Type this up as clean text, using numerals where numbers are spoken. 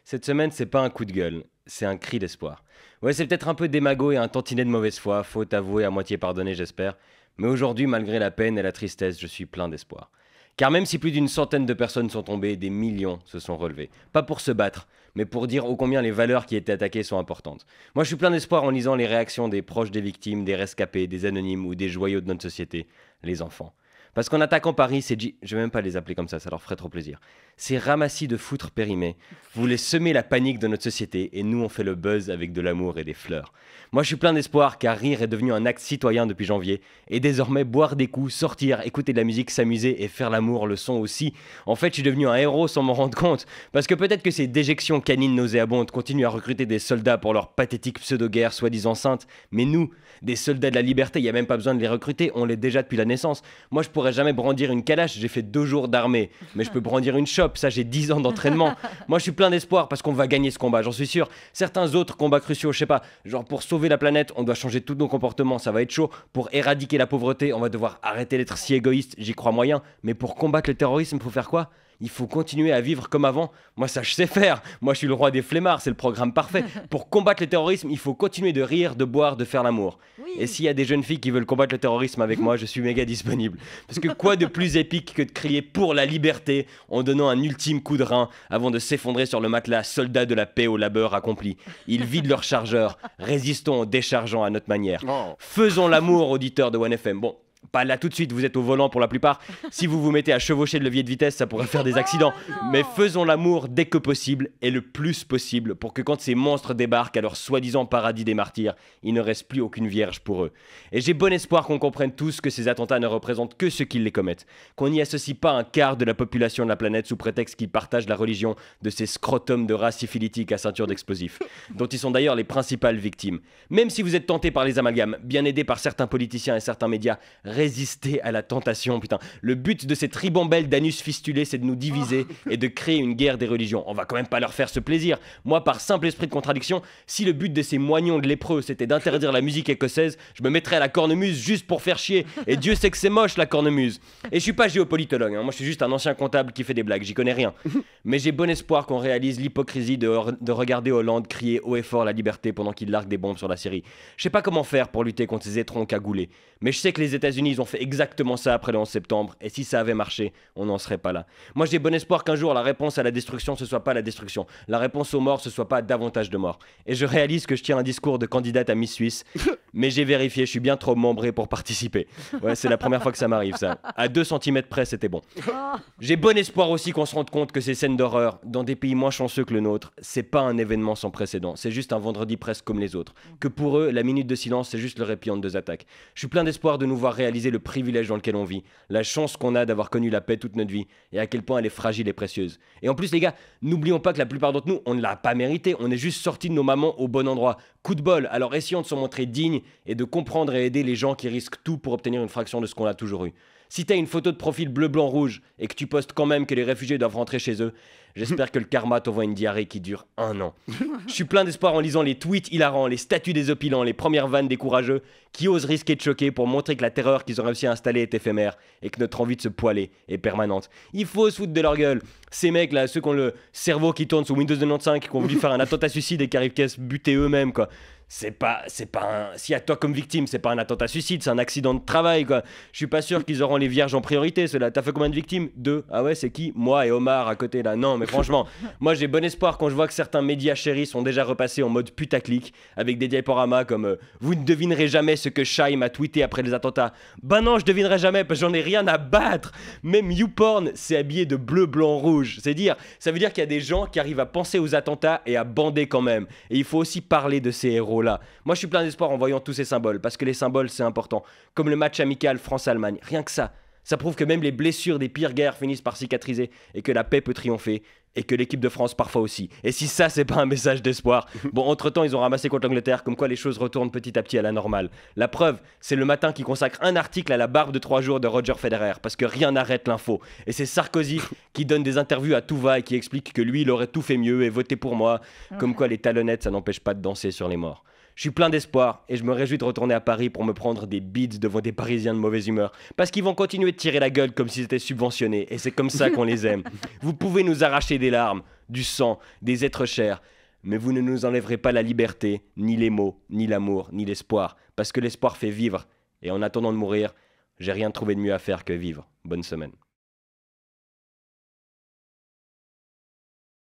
Cette semaine, c'est pas un coup de gueule, c'est un cri d'espoir. Ouais, c'est peut-être un peu démago et un tantinet de mauvaise foi, faute avouée à moitié pardonnée, j'espère. Mais aujourd'hui, malgré la peine et la tristesse, je suis plein d'espoir. Car même si plus d'une centaine de personnes sont tombées, des millions se sont relevés. Pas pour se battre, mais pour dire ô combien les valeurs qui étaient attaquées sont importantes. Moi, je suis plein d'espoir en lisant les réactions des proches des victimes, des rescapés, des anonymes ou des joyaux de notre société, les enfants. Parce qu'en attaquant Paris, je vais même pas les appeler comme ça leur ferait trop plaisir. Ces ramassis de foutres périmés voulaient semer la panique de notre société et nous on fait le buzz avec de l'amour et des fleurs. Moi je suis plein d'espoir car rire est devenu un acte citoyen depuis janvier et désormais boire des coups, sortir, écouter de la musique, s'amuser et faire l'amour le sont aussi. En fait je suis devenu un héros sans m'en rendre compte parce que peut-être que ces déjections canines nauséabondes continuent à recruter des soldats pour leur pathétique pseudo-guerre soi-disant sainte, mais nous, des soldats de la liberté, il n'y a même pas besoin de les recruter, on l'est déjà depuis la naissance. Moi je pourrais jamais brandir une calache, j'ai fait 2 jours d'armée, mais je peux brandir une chope, ça j'ai 10 ans d'entraînement. Moi je suis plein d'espoir parce qu'on va gagner ce combat, j'en suis sûr. Certains autres combats cruciaux, je sais pas, genre pour sauver la planète, on doit changer tous nos comportements, ça va être chaud. Pour éradiquer la pauvreté, on va devoir arrêter d'être si égoïste, j'y crois moyen. Mais pour combattre le terrorisme, faut faire quoi ? Il faut continuer à vivre comme avant. Moi, ça, je sais faire. Moi, je suis le roi des flemmards, c'est le programme parfait. Pour combattre le terrorisme, il faut continuer de rire, de boire, de faire l'amour. Oui. Et s'il y a des jeunes filles qui veulent combattre le terrorisme avec moi, je suis méga disponible. Parce que quoi de plus épique que de crier pour la liberté en donnant un ultime coup de rein avant de s'effondrer sur le matelas, soldats de la paix au labeur accompli. Ils vident leur chargeur, résistons en déchargeant à notre manière. Oh. Faisons l'amour, auditeurs de 1FM. Bon. Pas là tout de suite, vous êtes au volant pour la plupart. Si vous vous mettez à chevaucher le levier de vitesse, ça pourrait faire des accidents. Mais faisons l'amour dès que possible et le plus possible pour que quand ces monstres débarquent à leur soi-disant paradis des martyrs, il ne reste plus aucune vierge pour eux. Et j'ai bon espoir qu'on comprenne tous que ces attentats ne représentent que ceux qui les commettent. Qu'on n'y associe pas un quart de la population de la planète sous prétexte qu'ils partagent la religion de ces scrotums de race syphilitique à ceinture d'explosifs, dont ils sont d'ailleurs les principales victimes. Même si vous êtes tentés par les amalgames, bien aidés par certains politiciens et certains médias, résister à la tentation, putain. Le but de cette ribambelle d'anus fistulés, c'est de nous diviser et de créer une guerre des religions. On va quand même pas leur faire ce plaisir. Moi, par simple esprit de contradiction, si le but de ces moignons de lépreux, c'était d'interdire la musique écossaise, je me mettrais à la cornemuse juste pour faire chier. Et Dieu sait que c'est moche, la cornemuse. Et je suis pas géopolitologue, hein. Moi je suis juste un ancien comptable qui fait des blagues, j'y connais rien. Mais j'ai bon espoir qu'on réalise l'hypocrisie de regarder Hollande crier haut et fort la liberté pendant qu'il largue des bombes sur la Syrie. Je sais pas comment faire pour lutter contre ces étrons cagoulés. Mais je sais que les États-Unis ils ont fait exactement ça après le 11 septembre, et si ça avait marché, on n'en serait pas là. Moi j'ai bon espoir qu'un jour la réponse à la destruction ce soit pas la destruction, la réponse aux morts ce soit pas davantage de morts. Et je réalise que je tiens un discours de candidate à Miss Suisse, mais j'ai vérifié, je suis bien trop membré pour participer. Ouais, c'est la première fois que ça m'arrive ça. À 2 centimètres près c'était bon. J'ai bon espoir aussi qu'on se rende compte que ces scènes d'horreur, dans des pays moins chanceux que le nôtre, c'est pas un événement sans précédent, c'est juste un vendredi presque comme les autres. Que pour eux, la minute de silence c'est juste le répit entre 2 attaques. Je suis plein d'espoir de nous voir réaliser le privilège dans lequel on vit, la chance qu'on a d'avoir connu la paix toute notre vie, et à quel point elle est fragile et précieuse. Et en plus les gars, n'oublions pas que la plupart d'entre nous, on ne l'a pas mérité, on est juste sortis de nos mamans au bon endroit. Coup de bol, alors essayons de se montrer dignes et de comprendre et aider les gens qui risquent tout pour obtenir une fraction de ce qu'on a toujours eu. Si t'as une photo de profil bleu, blanc, rouge et que tu postes quand même que les réfugiés doivent rentrer chez eux, j'espère que le karma t'envoie une diarrhée qui dure 1 an. Je suis plein d'espoir en lisant les tweets hilarants, les statuts désopilants, les premières vannes des courageux qui osent risquer de choquer pour montrer que la terreur qu'ils ont réussi à installer est éphémère et que notre envie de se poiler est permanente. Il faut se foutre de leur gueule. Ces mecs là, ceux qui ont le cerveau qui tourne sous Windows 95, qui ont voulu faire un attentat suicide et qui arrivent qu'à se buter eux-mêmes quoi. C'est pas un... Si à toi comme victime, c'est pas un attentat suicide, c'est un accident de travail, quoi. Je suis pas sûr qu'ils auront les vierges en priorité, ceux-là. T'as fait combien de victimes ? 2. Ah ouais, c'est qui ? Moi et Omar à côté, là. Non, mais franchement, moi j'ai bon espoir quand je vois que certains médias chéris sont déjà repassés en mode putaclic, avec des diaporamas comme vous ne devinerez jamais ce que Shaim a tweeté après les attentats. Bah non, je devinerai jamais, parce que j'en ai rien à battre. Même YouPorn s'est habillé de bleu, blanc, rouge. Ça veut dire qu'il y a des gens qui arrivent à penser aux attentats et à bander quand même. Et il faut aussi parler de ces héros là. Moi je suis plein d'espoir en voyant tous ces symboles, parce que les symboles c'est important, comme le match amical France-Allemagne, rien que ça prouve que même les blessures des pires guerres finissent par cicatriser, et que la paix peut triompher, et que l'équipe de France parfois aussi. Et si ça c'est pas un message d'espoir, bon entre temps ils ont ramassé contre l'Angleterre, comme quoi les choses retournent petit à petit à la normale. La preuve, c'est le matin qui consacre un article à la barbe de 3 jours de Roger Federer, parce que rien n'arrête l'info. Et c'est Sarkozy qui donne des interviews à tout va et qui explique que lui il aurait tout fait mieux et voté pour moi, comme quoi les talonnettes ça n'empêche pas de danser sur les morts. Je suis plein d'espoir et je me réjouis de retourner à Paris pour me prendre des bides devant des Parisiens de mauvaise humeur. Parce qu'ils vont continuer de tirer la gueule comme s'ils étaient subventionnés et c'est comme ça qu'on les aime. Vous pouvez nous arracher des larmes, du sang, des êtres chers. Mais vous ne nous enlèverez pas la liberté, ni les mots, ni l'amour, ni l'espoir, parce que l'espoir fait vivre. Et en attendant de mourir, j'ai rien trouvé de mieux à faire que vivre. Bonne semaine.